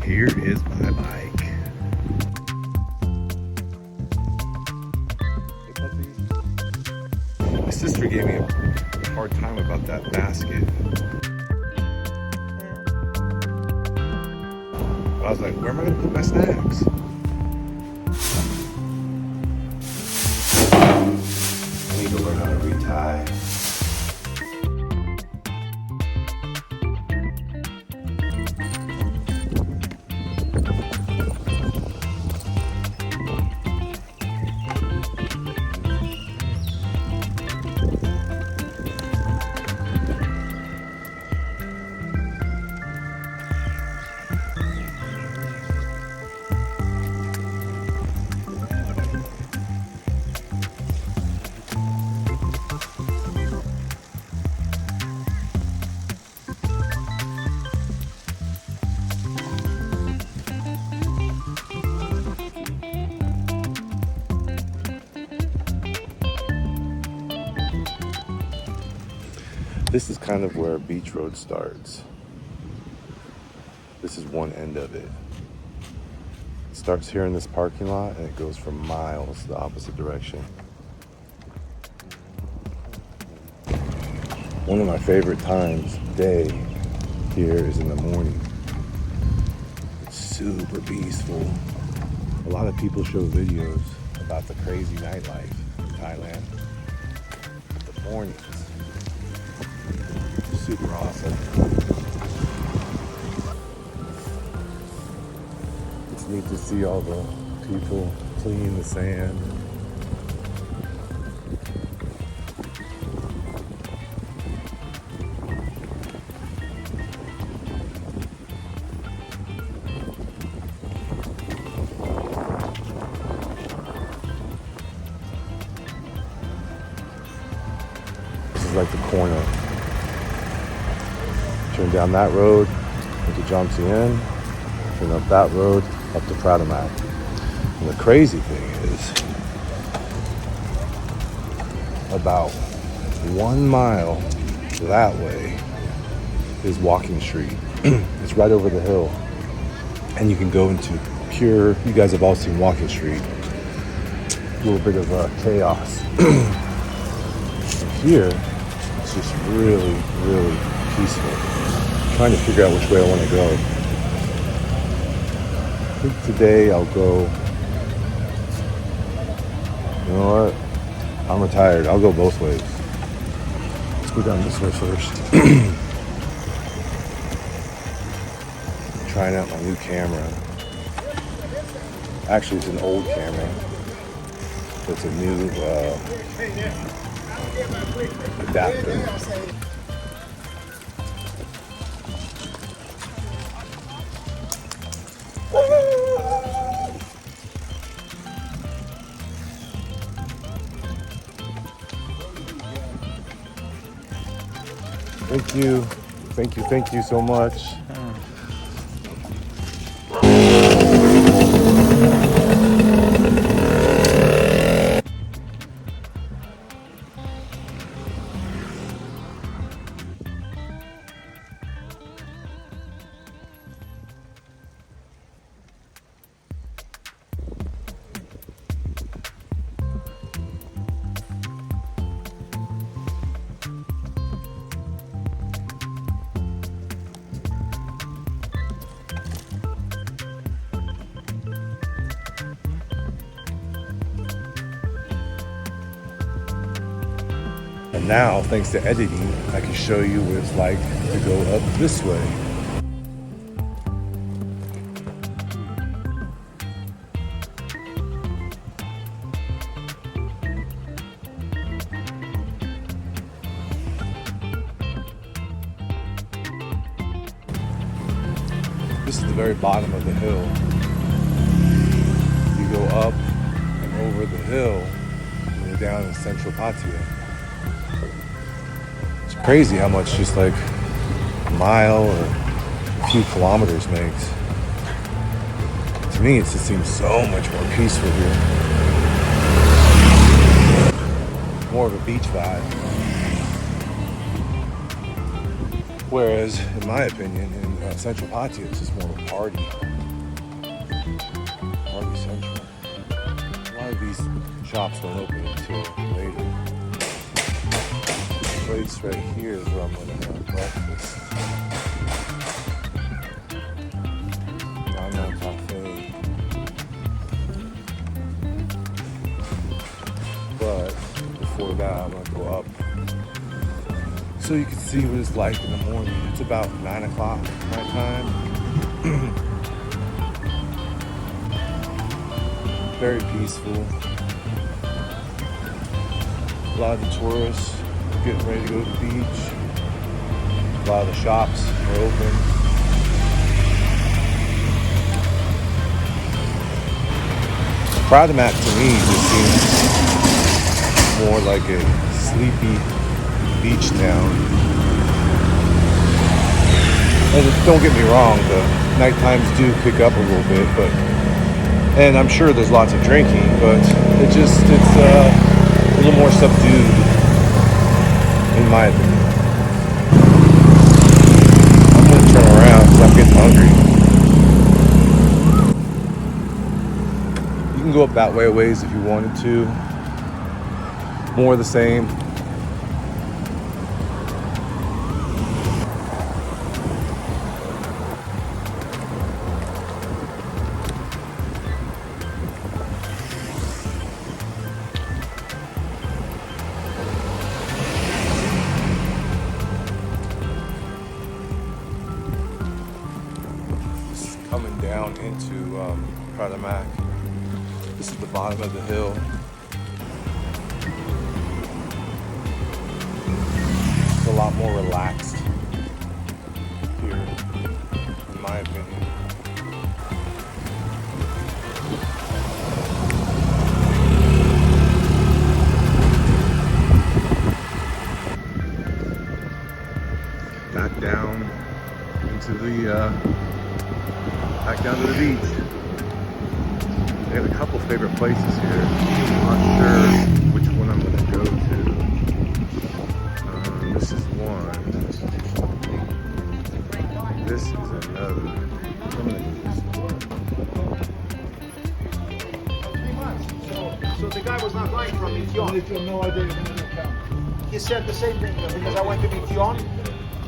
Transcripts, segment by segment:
here is my bike. My sister gave me a hard time about that basket. But I was like, where am I gonna put my snacks? I need to learn how to retie. This is kind of where Beach Road starts. This is one end of it. It starts here in this parking lot and it goes for miles the opposite direction. One of my favorite times of day here is in the morning. It's super peaceful. A lot of people show videos about the crazy nightlife in Thailand. The mornings. Super awesome. It's neat to see all the people cleaning the sand. This is like the corner. Turn down that road into Jomtien, turn up that road up to Pattaya-Early. And the crazy thing is, about 1 mile that way is walking street. It's right over the hill. And you can go into pure, you guys have all seen walking street, a little bit of chaos. And here, it's just really, really peaceful. Trying to figure out which way I want to go. I think today I'll go, you know what? I'm retired. I'll go both ways. Let's go down this way first. Trying out my new camera. Actually, it's an old camera. It's a new adapter. Thank you so much. And now, thanks to editing, I can show you what it's like to go up this way. This is the very bottom of the hill. You go up and over the hill, and you're down in central Pattaya. It's crazy how much just like a mile or a few kilometers makes. To me, it just seems so much more peaceful here. More of a beach vibe. Whereas, in my opinion, in Central Pattaya, it's just more of a party. Harvey Central. A lot of these shops don't open until later. This place right here is where I'm going to have breakfast. Nana Cafe. But before that, I'm going to go up so you can see what it's like in the morning. It's about 9 o'clock my time. Very peaceful. A lot of the tourists are getting ready to go to the beach. A lot of the shops are open. Pattaya to me just seems more like a sleepy beach town. And don't get me wrong, the night times do pick up a little bit, and I'm sure there's lots of drinking, but it's a little more subdued, in my opinion. I'm gonna turn around because I'm getting hungry. You can go up that way a ways if you wanted to. More of the same. Coming down into Pattaya. This is the bottom of the hill. It's a lot more relaxed here, in my opinion. Back down into the back down to the beach. I got a couple favorite places here. I'm not sure which one I'm going to go to. This is one. This is another. I'm going to do this one. So the guy was not lying from Mission. No idea you're going to come. He said the same thing because I went to Mission.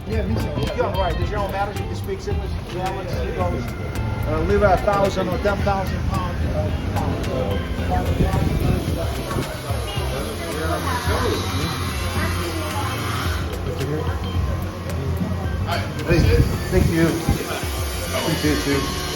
Yeah, me too. Mission, right? The general manager, he speaks English. German. He goes, live at 1,000 or 10,000 pounds. Hey, thank you. Appreciate you.